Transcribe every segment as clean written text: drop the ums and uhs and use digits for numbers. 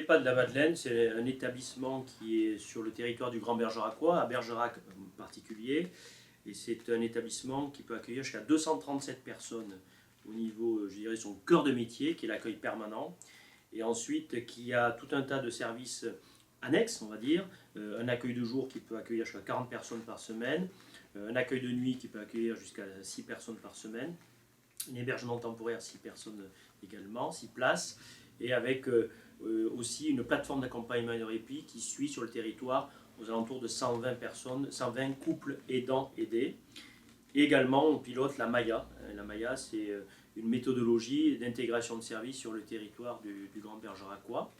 l'EHPAD de la Madeleine, c'est un établissement qui est sur le territoire du Grand Bergeracois, à Bergerac en particulier. Et c'est un établissement qui peut accueillir jusqu'à 237 personnes au niveau, je dirais, son cœur de métier, qui est l'accueil permanent. Et ensuite, qui a tout un tas de services annexes, on va dire. Un accueil de jour qui peut accueillir jusqu'à 40 personnes par semaine. Un accueil de nuit qui peut accueillir jusqu'à 6 personnes par semaine. Un hébergement temporaire, 6 personnes également, 6 places. Et avec aussi une plateforme d'accompagnement et de répit qui suit sur le territoire aux alentours de 120 personnes, 120 couples aidants aidés. Et également, on pilote la Maya. La Maya, c'est une méthodologie d'intégration de services sur le territoire du Grand Bergeracois.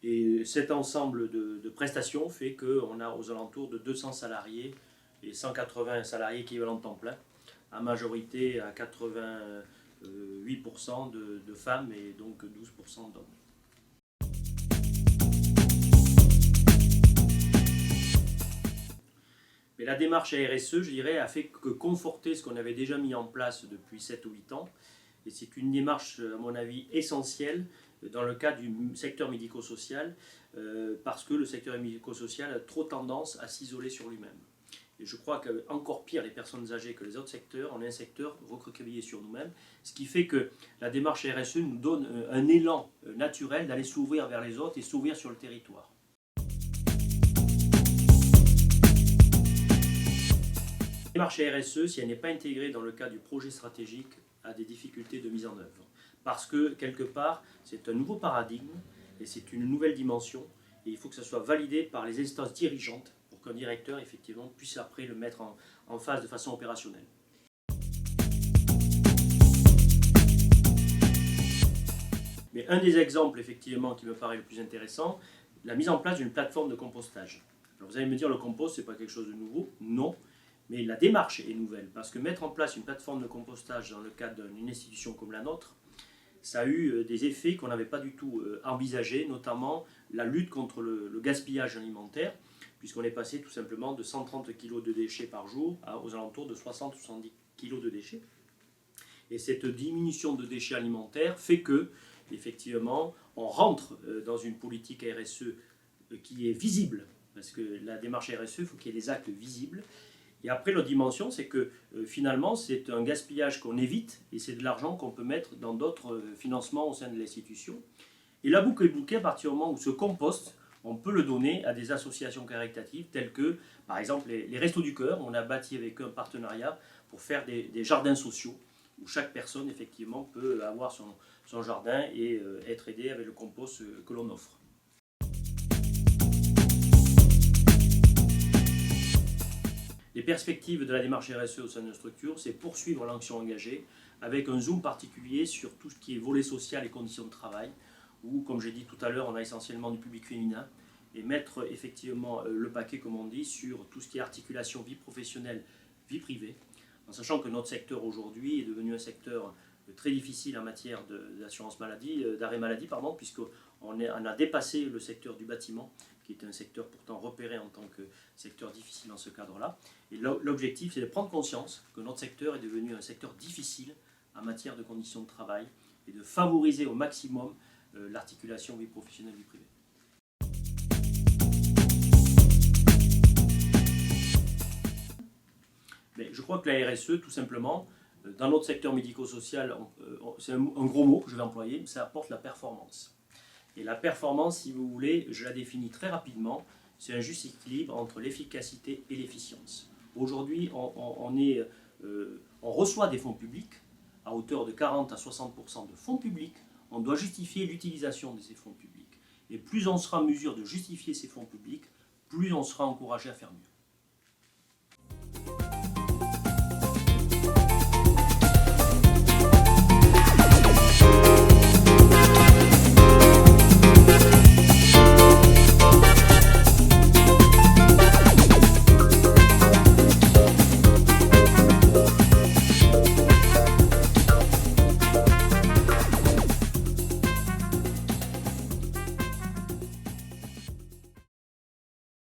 Et cet ensemble de prestations fait qu'on a aux alentours de 200 salariés et 180 salariés équivalents temps plein, à majorité à 88% de femmes et donc 12% d'hommes. Mais la démarche RSE, je dirais, a fait que conforter ce qu'on avait déjà mis en place depuis 7 ou 8 ans. Et c'est une démarche, à mon avis, essentielle dans le cadre du secteur médico-social, parce que le secteur médico-social a trop tendance à s'isoler sur lui-même. Et je crois qu'encore pire, les personnes âgées que les autres secteurs, on est un secteur recroquevillé sur nous-mêmes, ce qui fait que la démarche RSE nous donne un élan naturel d'aller s'ouvrir vers les autres et s'ouvrir sur le territoire. La démarche RSE, si elle n'est pas intégrée dans le cadre du projet stratégique, a des difficultés de mise en œuvre. Parce que, quelque part, c'est un nouveau paradigme et c'est une nouvelle dimension. Et il faut que ça soit validé par les instances dirigeantes pour qu'un directeur, effectivement, puisse après le mettre en phase de façon opérationnelle. Mais un des exemples, effectivement, qui me paraît le plus intéressant, la mise en place d'une plateforme de compostage. Alors vous allez me dire, le compost, ce n'est pas quelque chose de nouveau. Non. Mais la démarche est nouvelle, parce que mettre en place une plateforme de compostage dans le cadre d'une institution comme la nôtre, ça a eu des effets qu'on n'avait pas du tout envisagés, notamment la lutte contre le gaspillage alimentaire, puisqu'on est passé tout simplement de 130 kg de déchets par jour aux alentours de 60-70 kg de déchets. Et cette diminution de déchets alimentaires fait que, effectivement, on rentre dans une politique RSE qui est visible, parce que la démarche RSE, il faut qu'il y ait des actes visibles. Et après, l'autre dimension, c'est que finalement, c'est un gaspillage qu'on évite et c'est de l'argent qu'on peut mettre dans d'autres financements au sein de l'institution. Et la boucle est bouclée à partir du moment où ce compost, on peut le donner à des associations caritatives telles que, par exemple, les Restos du Cœur. On a bâti avec eux un partenariat pour faire des jardins sociaux où chaque personne, effectivement, peut avoir son jardin et être aidé avec le compost que l'on offre. Les perspectives de la démarche RSE au sein de nos structures, c'est poursuivre l'action engagée avec un zoom particulier sur tout ce qui est volet social et conditions de travail, où, comme j'ai dit tout à l'heure, on a essentiellement du public féminin, et mettre effectivement le paquet, comme on dit, sur tout ce qui est articulation vie professionnelle, vie privée, en sachant que notre secteur aujourd'hui est devenu un secteur très difficile en matière d'assurance maladie, d'arrêt maladie, puisqu'on a dépassé le secteur du bâtiment, qui est un secteur pourtant repéré en tant que secteur difficile dans ce cadre-là. Et l'objectif, c'est de prendre conscience que notre secteur est devenu un secteur difficile en matière de conditions de travail et de favoriser au maximum l'articulation vie professionnelle, vie privée. Mais je crois que la RSE, tout simplement, dans notre secteur médico-social, c'est un gros mot que je vais employer, mais ça apporte la performance. Et la performance, si vous voulez, je la définis très rapidement, c'est un juste équilibre entre l'efficacité et l'efficience. Aujourd'hui, on reçoit des fonds publics à hauteur de 40 à 60% de fonds publics. On doit justifier l'utilisation de ces fonds publics. Et plus on sera en mesure de justifier ces fonds publics, plus on sera encouragé à faire mieux.